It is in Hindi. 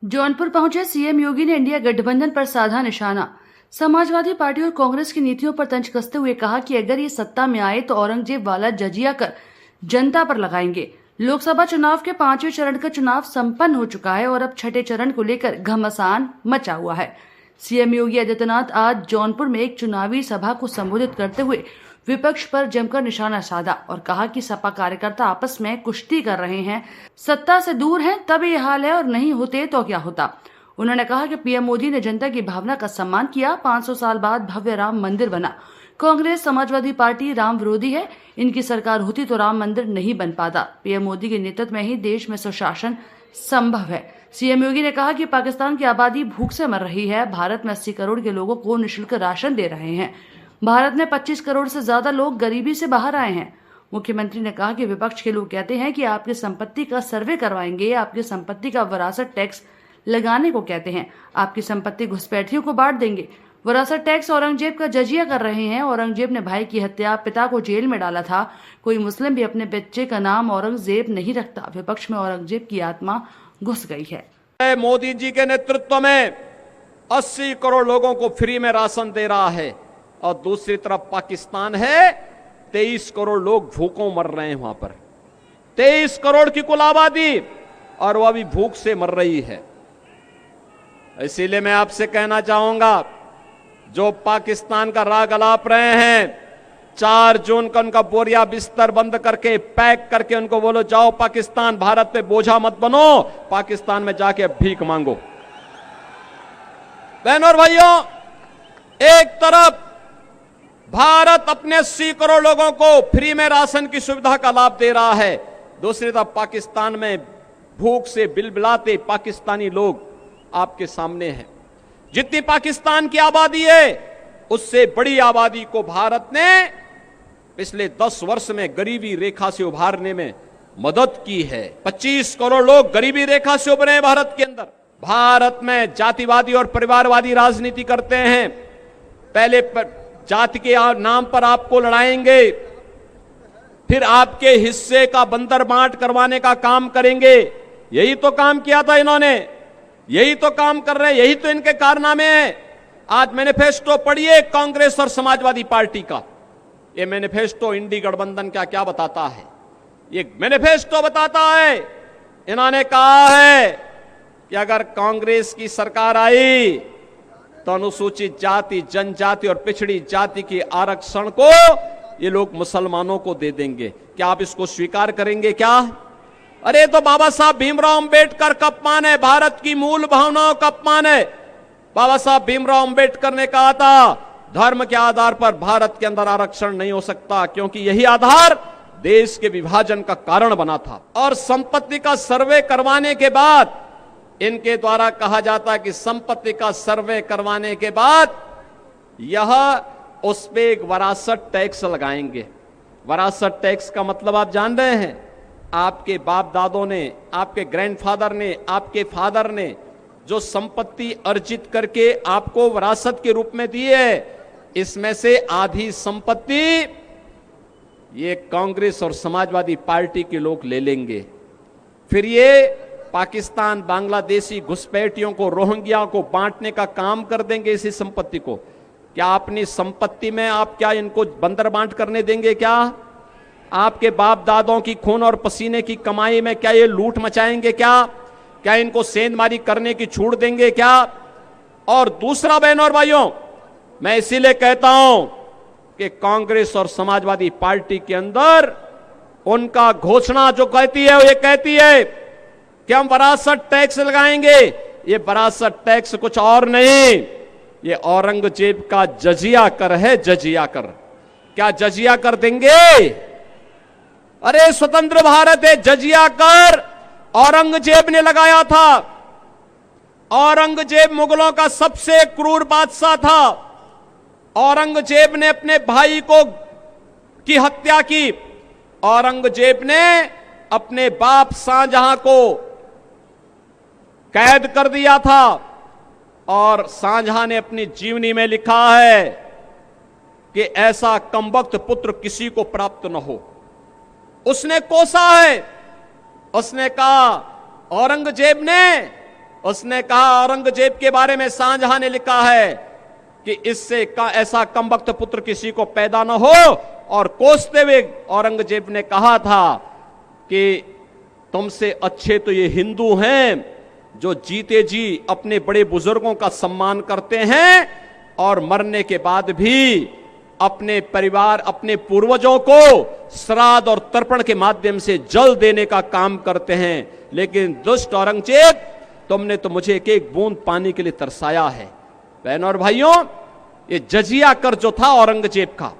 जौनपुर पहुंचे सीएम योगी ने इंडिया गठबंधन पर साधा निशाना। समाजवादी पार्टी और कांग्रेस की नीतियों पर तंज कसते हुए कहा कि अगर ये सत्ता में आए तो औरंगजेब वाला जजिया कर जनता पर लगाएंगे। लोकसभा चुनाव के 5वें चरण का चुनाव संपन्न हो चुका है और अब छठे चरण को लेकर घमासान मचा हुआ है। सीएम योगी आदित्यनाथ आज जौनपुर में एक चुनावी सभा को संबोधित करते हुए विपक्ष पर जमकर निशाना साधा और कहा कि सपा कार्यकर्ता आपस में कुश्ती कर रहे हैं, सत्ता से दूर हैं तब ये हाल है और नहीं होते तो क्या होता। उन्होंने कहा कि पीएम मोदी ने जनता की भावना का सम्मान किया। 500 साल बाद भव्य राम मंदिर बना। कांग्रेस समाजवादी पार्टी राम विरोधी है, इनकी सरकार होती तो राम मंदिर नहीं बन पाता। पीएम मोदी के नेतृत्व में ही देश में सुशासन संभव है। सीएम योगी ने कहा कि पाकिस्तान की आबादी भूख से मर रही है। भारत में 80 करोड़ के लोगों को निःशुल्क राशन दे रहे हैं। भारत में 25 करोड़ से ज्यादा लोग गरीबी से बाहर आए हैं। मुख्यमंत्री ने कहा कि विपक्ष के लोग कहते हैं कि आपकी संपत्ति का सर्वे करवाएंगे, आपकी संपत्ति का विरासत टैक्स लगाने को कहते हैं, आपकी संपत्ति घुसपैठियों को बांट देंगे। विरासत टैक्स औरंगजेब का जजिया कर रहे हैं। औरंगजेब ने भाई की हत्या, पिता को जेल में डाला था। कोई मुस्लिम भी अपने बच्चे का नाम औरंगजेब नहीं रखता। विपक्ष में औरंगजेब की आत्मा घुस गई है। मोदी जी के नेतृत्व में 80 करोड़ लोगों को फ्री में राशन दे रहा है और दूसरी तरफ पाकिस्तान है 23 करोड़ लोग भूखों मर रहे हैं। वहां पर 23 करोड़ की कुल आबादी और वो अभी भूख से मर रही है। इसीलिए मैं आपसे कहना चाहूंगा, जो पाकिस्तान का राग अलाप रहे हैं, 4 जून का उनका बोरिया बिस्तर बंद करके पैक करके उनको बोलो जाओ पाकिस्तान, भारत पे बोझा मत बनो, पाकिस्तान में जाके भीख मांगो। बहनों और भाइयों, एक तरफ भारत अपने 80 करोड़ लोगों को फ्री में राशन की सुविधा का लाभ दे रहा है, दूसरी तरफ पाकिस्तान में भूख से बिलबिलाते पाकिस्तानी लोग आपके सामने हैं। जितनी पाकिस्तान की आबादी है उससे बड़ी आबादी को भारत ने पिछले 10 वर्ष में गरीबी रेखा से उभारने में मदद की है। 25 करोड़ लोग गरीबी रेखा से उभरे हैं भारत के अंदर। भारत में जातिवादी और परिवारवादी राजनीति करते हैं। पहले जाति के नाम पर आपको लड़ाएंगे, फिर आपके हिस्से का बंदर बांट करवाने का काम करेंगे। यही तो काम किया था इन्होंने, यही तो काम कर रहे हैं, यही तो इनके कारनामे हैं। आज मैनिफेस्टो पढ़िए कांग्रेस और समाजवादी पार्टी का। ये मैनिफेस्टो इंडी गठबंधन का क्या बताता है? ये मैनिफेस्टो बताता है, इन्होंने कहा है कि अगर कांग्रेस की सरकार आई तो अनुसूचित जाति, जनजाति और पिछड़ी जाति के आरक्षण को ये लोग मुसलमानों को दे देंगे। क्या आप इसको स्वीकार करेंगे क्या? अरे तो बाबा साहब भीमराव अंबेडकर का अपमान है, भारत की मूल भावनाओं का अपमान है। बाबा साहब भीमराव अंबेडकर ने कहा था धर्म के आधार पर भारत के अंदर आरक्षण नहीं हो सकता, क्योंकि यही आधार देश के विभाजन का कारण बना था। और संपत्ति का सर्वे करवाने के बाद, इनके द्वारा कहा जाता है कि संपत्ति का सर्वे करवाने के बाद यह उस पे एक विरासत टैक्स लगाएंगे। विरासत टैक्स का मतलब आप जान रहे हैं? आपके बाप दादों ने, आपके ग्रैंडफादर ने, आपके फादर ने जो संपत्ति अर्जित करके आपको विरासत के रूप में दी है, इसमें से आधी संपत्ति ये कांग्रेस और समाजवादी पार्टी के लोग ले लेंगे। फिर ये पाकिस्तान, बांग्लादेशी घुसपैठियों को, रोहिंग्या को बांटने का काम कर देंगे इसी संपत्ति को। क्या अपनी संपत्ति में आप क्या इनको बंदर बांट करने देंगे क्या? आपके बाप दादों की खून और पसीने की कमाई में क्या ये लूट मचाएंगे क्या? क्या इनको सेंधमारी करने की छूट देंगे क्या? और दूसरा, बहनों और भाइयों, मैं इसीलिए कहता हूं कि कांग्रेस और समाजवादी पार्टी के अंदर उनका घोषणा जो कहती है, वो ये कहती है कि हम विरासत टैक्स लगाएंगे। ये विरासत टैक्स कुछ और नहीं, ये औरंगजेब का जजिया कर है, जजिया कर। क्या जजिया कर देंगे? अरे स्वतंत्र भारत है, जजिया कर औरंगजेब ने लगाया था। औरंगजेब मुगलों का सबसे क्रूर बादशाह था। औरंगजेब ने अपने भाई की हत्या की। औरंगजेब ने अपने बाप शाहजहां को कैद कर दिया था और शाहजहां ने अपनी जीवनी में लिखा है कि ऐसा कमबख्त पुत्र किसी को प्राप्त न हो। उसने कोसा है, उसने कहा औरंगजेब ने उसने कहा, औरंगजेब के बारे में शाहजहां ने लिखा है कि इससे ऐसा कमबख्त पुत्र किसी को पैदा न हो। और कोसते हुए औरंगजेब ने कहा था कि तुमसे अच्छे तो ये हिंदू हैं जो जीते जी अपने बड़े बुजुर्गों का सम्मान करते हैं और मरने के बाद भी अपने परिवार, अपने पूर्वजों को श्राद्ध और तर्पण के माध्यम से जल देने का काम करते हैं। लेकिन दुष्ट औरंगजेब, तुमने तो मुझे एक एक बूंद पानी के लिए तरसाया है। बहनों और भाइयों, ये जजिया कर जो था औरंगजेब का,